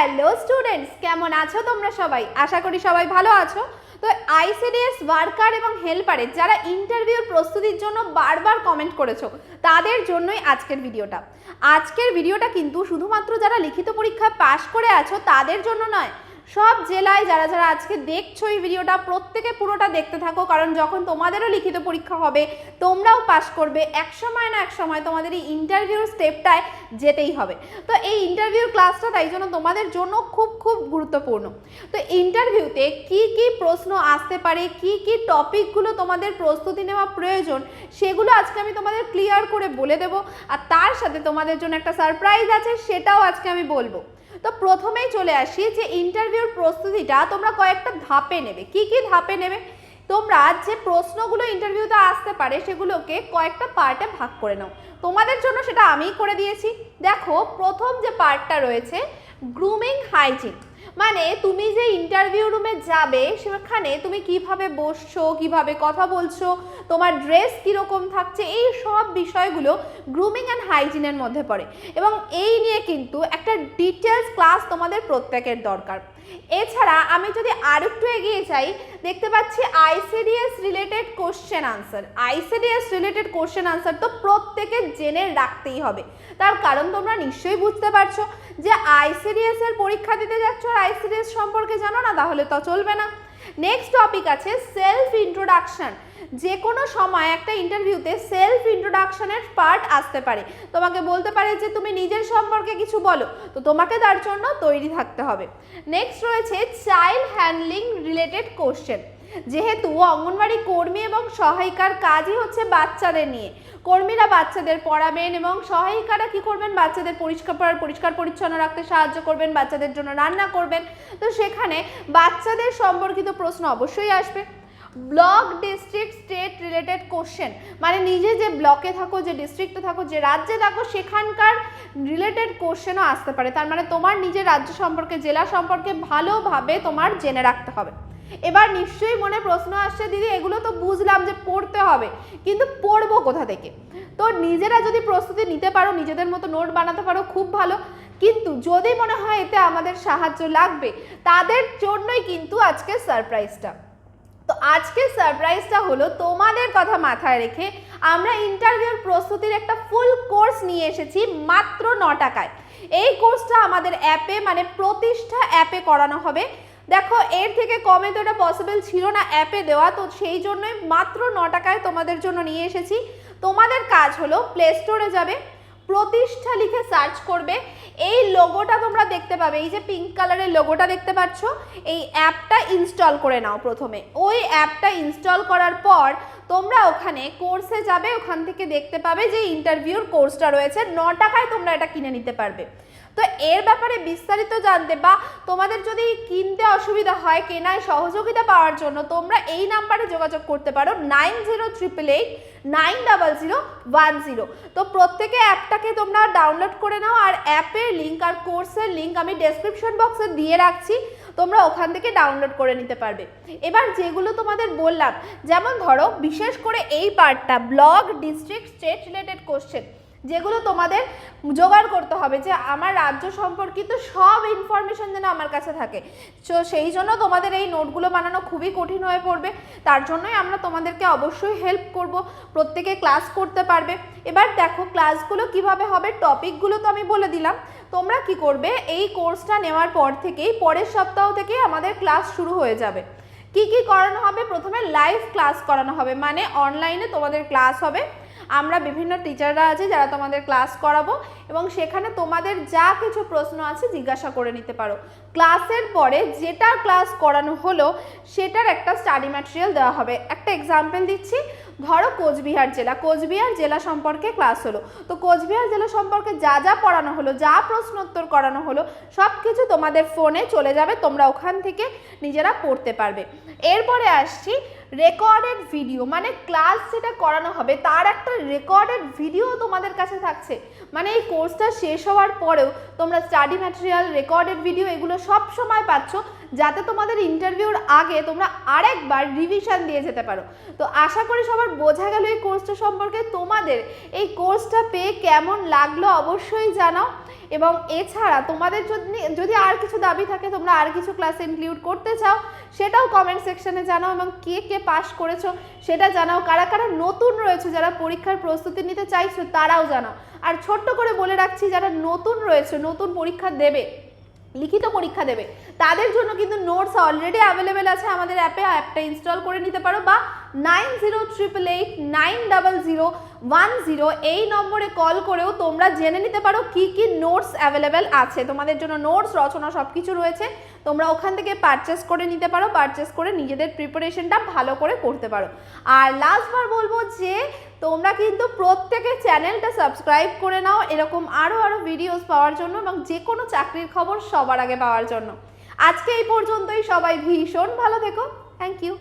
Hello students, কেমন আছো তোমরা সবাই? আশা করি সবাই ভালো আছো। তো আইসিডিএস ওয়ার্কার এবং হেল্পারের যারা ইন্টারভিউর প্রস্তুতির জন্য বারবার কমেন্ট করেছো, তাদের জন্যই আজকের ভিডিওটা কিন্তু শুধুমাত্র যারা লিখিত পরীক্ষায় পাশ করে আছো তাদের জন্য নয়, সব জেলায় যারা যারা আজকে দেখছো এই ভিডিওটা, প্রত্যেকে পুরোটা দেখতে থাকো। কারণ যখন তোমাদেরও লিখিত পরীক্ষা হবে, তোমরাও পাশ করবে, এক সময় না এক সময় তোমাদের এই ইন্টারভিউর স্টেপটায় যেতেই হবে। তো এই ইন্টারভিউর ক্লাসটা তাই জন্য তোমাদের জন্য খুব খুব গুরুত্বপূর্ণ। তো ইন্টারভিউতে কি কি প্রশ্ন আসতে পারে, কি কি টপিকগুলো তোমাদের প্রস্তুতি নেওয়া প্রয়োজন, সেগুলো আজকে আমি তোমাদের ক্লিয়ার করে বলে দেবো। আর তার সাথে তোমাদের জন্য একটা সারপ্রাইজ আছে, সেটাও আজকে আমি বলবো। তো প্রথমেই চলে আসি যে ইন্টারভিউর প্রস্তুতিটা তোমরা কয়েকটা ধাপে নেবে। কি কি ধাপে নেবে? তোমরা যে প্রশ্নগুলো ইন্টারভিউতে আসতে পারে সেগুলোকে কয়েকটা পার্টে ভাগ করে নাও। তোমাদের জন্য সেটা আমিই করে দিয়েছি। দেখো, প্রথম যে পার্টটা রয়েছে গ্রুমিং হাইজিন, মানে তুমি যে ইন্টারভিউ রুমে যাবে সেখানে তুমি কিভাবে বসছো, কিভাবে কথা বলছো, তোমার ড্রেস কীরকম থাকছে, এই সব বিষয়গুলো গ্রুমিং অ্যান্ড হাইজিনের মধ্যে পড়ে। এবং এই নিয়ে কিন্তু একটা ডিটেলস ক্লাস তোমাদের প্রত্যেকের দরকার। এছাড়া আমি যদি আর একটু এগিয়ে যাই, দেখতে পাচ্ছি ICDS related question answer. ICDS related question answer তো প্রত্যেকে জেনে রাখতেই হবে। তার কারণ তোমরা নিশ্চয়ই বুঝতে পারছো যে আইসিডিএস এর পরীক্ষা দিতে যাচ্ছ আর আইসিডিএস সম্পর্কে জানো না, তাহলে তো চলবে না। নেক্সট টপিক আছে সেলফ ইন্ট্রোডাকশন। যে কোনো সময় একটা ইন্টারভিউতে সেলফ ইন্ট্রোডাকশনের পার্ট আসতে পারে। তোমাকে বলতে পারে যে তুমি নিজের সম্পর্কে কিছু বলো, তো তোমাকে তার জন্য তৈরি থাকতে হবে। নেক্সট রয়েছে চাইল্ড হ্যান্ডলিং রিলেটেড কোশ্চেন। যেহেতু অঙ্গনওয়াড়ি কর্মী এবং সহায়িকার কাজই হচ্ছে বাচ্চাদের নিয়ে, কর্মীরা বাচ্চাদের পড়াবেন এবং সহায়িকারা কি করবেন, বাচ্চাদের পরিষ্কার পরিচ্ছন্ন রাখতে সাহায্য করবেন, বাচ্চাদের জন্য রান্না করবেন। তো সেখানে বাচ্চাদের সম্পর্কিত প্রশ্ন অবশ্যই আসবে। Block, district, state related question, মানে নিজে যে ব্লকে থাকো, যে ডিস্ট্রিক্টে থাকো, যে রাজ্যে থাকো, সেখানকার রিলেটেড কোশ্চেনও আসতে পারে। তার মানে তোমার নিজের রাজ্য সম্পর্কে, জেলা সম্পর্কে ভালোভাবে তোমার জেনে রাখতে হবে। এবার নিশ্চয়ই মনে প্রশ্ন আসছে, দিদি এগুলো তো বুঝলাম যে পড়তে হবে, কিন্তু পড়বো কোথা থেকে? তো নিজেরা যদি প্রস্তুতি নিতে পারো, নিজেদের মতো নোট বানাতে পারো, খুব ভালো। কিন্তু যদি মনে হয় এতে আমাদের সাহায্য লাগবে, তাদের জন্যই কিন্তু আজকে সারপ্রাইজটা। তো আজকের সারপ্রাইজটা হলো, তোমাদের কথা মাথায় রেখে আমরা ইন্টারভিউর প্রস্তুতির একটা ফুল কোর্স নিয়ে এসেছি মাত্র 9 টাকায়। এই কোর্সটা আমাদের অ্যাপে, মানে প্রতিষ্ঠা অ্যাপে করানো হবে। দেখো, এর থেকে কমে তো এটা পসিবল ছিল না অ্যাপে দেওয়া, তো সেই জন্যই মাত্র 9 টাকায় তোমাদের জন্য নিয়ে এসেছি। তোমাদের কাজ হলো প্লে স্টোরে যাবে, প্রতিষ্ঠা লিখে সার্চ করবে, এই লোগোটা তোমরা দেখতে পাবে, এই যে পিঙ্ক কালারের লোগোটা দেখতে পাচ্ছ, এই অ্যাপটা ইনস্টল করে নাও প্রথমে। ওই অ্যাপটা ইনস্টল করার পর তোমরা ওখানে কোর্সে যাবে, ওখান থেকে দেখতে পাবে যে ইন্টারভিউর কোর্সটা রয়েছে, 9 টাকায় তোমরা এটা কিনে নিতে পারবে। তো এর ব্যাপারে বিস্তারিত জানতে বা তোমাদের যদি কিনতে অসুবিধা হয়, কেনায় সহযোগিতা পাওয়ার জন্য তোমরা এই নাম্বারে যোগাযোগ করতে পারো 9088890010। তো প্রত্যেকে অ্যাপটাকে তোমরা ডাউনলোড করে নাও, আর অ্যাপের লিঙ্ক আর কোর্সের লিঙ্ক আমি ডেসক্রিপশন বক্সে দিয়ে রাখছি, তোমরা ওখান থেকে ডাউনলোড করে নিতে পারবে। এবার যেগুলো তোমাদের বললাম, যেমন ধরো বিশেষ করে এই পার্টটা block, district, state related question, যেগুলো তোমাদের জোগাড় করতে হবে যে আমার রাজ্য সম্পর্কিত সব ইনফরমেশন যেন আমার কাছে থাকে। তো সেই জন্য তোমাদের এই নোটগুলো বানানো খুবই কঠিন হয়ে পড়বে। তার জন্যই আমরা তোমাদেরকে অবশ্যই হেল্প করব, প্রত্যেকে ক্লাস করতে পারবে। এবার দেখো ক্লাসগুলো কিভাবে হবে, টপিকগুলো তো আমি বলে দিলাম। তোমরা কি করবে, এই কোর্সটা নেওয়ার পর থেকেই পরের সপ্তাহ থেকে আমাদের ক্লাস শুরু হয়ে যাবে। কি কি করানো হবে? প্রথমে লাইভ ক্লাস করানো হবে, মানে অনলাইনে তোমাদের ক্লাস হবে। আমরা বিভিন্ন টিচাররা আছে যারা তোমাদের ক্লাস করাবো, এবং সেখানে তোমাদের যা কিছু প্রশ্ন আছে জিজ্ঞাসা করে নিতে পারো। ক্লাসের পরে যেটা ক্লাস করানো হলো সেটার একটা স্টাডি ম্যাটেরিয়াল দেওয়া হবে। একটা এক্সাম্পল দিচ্ছি, ধরো কোচবিহার জেলা সম্পর্কে ক্লাস হলো, তো কোচবিহার জেলা সম্পর্কে যা যা পড়ানো হলো, যা প্রশ্নোত্তর করানো হলো, সব কিছু তোমাদের ফোনে চলে যাবে, তোমরা ওখান থেকে নিজেরা পড়তে পারবে। এরপরে আসছি রেকর্ডেড ভিডিও, মানে ক্লাস যেটা করানো হবে তার একটা রেকর্ডেড ভিডিও তোমাদের কাছে থাকছে। মানে এই কোর্সটা শেষ হওয়ার পরেও তোমরা স্টাডি ম্যাটেরিয়াল, রেকর্ডেড ভিডিও এগুলো সব সময় পাচ্ছ, যাতে তোমাদের ইন্টারভিউর আগে তোমরা আরেকবার রিভিশন দিয়ে যেতে পারো। তো আশা করি সবার বোঝা গেল এই কোর্সটা সম্পর্কে। তোমাদের এই কোর্সটা পেয়ে কেমন লাগলো অবশ্যই জানাও। এবং এছাড়া তোমাদের যদি আর কিছু দাবি থাকে, তোমরা আর কিছু ক্লাসে ইনক্লুড করতে চাও, সেটাও কমেন্ট সেকশনে জানাও। এবং কে কে পাস করেছো সেটা জানাও। কারা কারা নতুন রয়েছে, যারা পরীক্ষার প্রস্তুতি নিতে চাইছো তারাও জানাও। আর ছোট্ট করে বলে রাখছি, যারা নতুন রয়েছে, নতুন পরীক্ষা দেবে, লিখিত পরীক্ষা দেবে, তাদের জন্য কিন্তু নোটস অলরেডি অ্যাভেলেবেল আছে আমাদের অ্যাপটা ইনস্টল করে নিতে পারো, বা 9088890010 এই নম্বরে কল করেও তোমরা জেনে নিতে পারো কি কি নোটস অ্যাভেলেবেল আছে। তোমাদের জন্য নোটস, রচনা সব কিছু রয়েছে, তোমরা ওখান থেকে পারচেস করে নিতে পারো, পারচেস করে নিজেদের প্রিপারেশনটা ভালো করে করতে পারো। আর লাস্টবার বলবো যে তোমরা কিন্তু প্রত্যেকে চ্যানেলটা সাবস্ক্রাইব করে নাও এরকম আরও ভিডিওস পাওয়ার জন্য, এবং যে কোনো চাকরির খবর সবার আগে পাওয়ার জন্য। আজকে এই পর্যন্তই, সবাই ভীষণ ভালো থেকো। Thank you.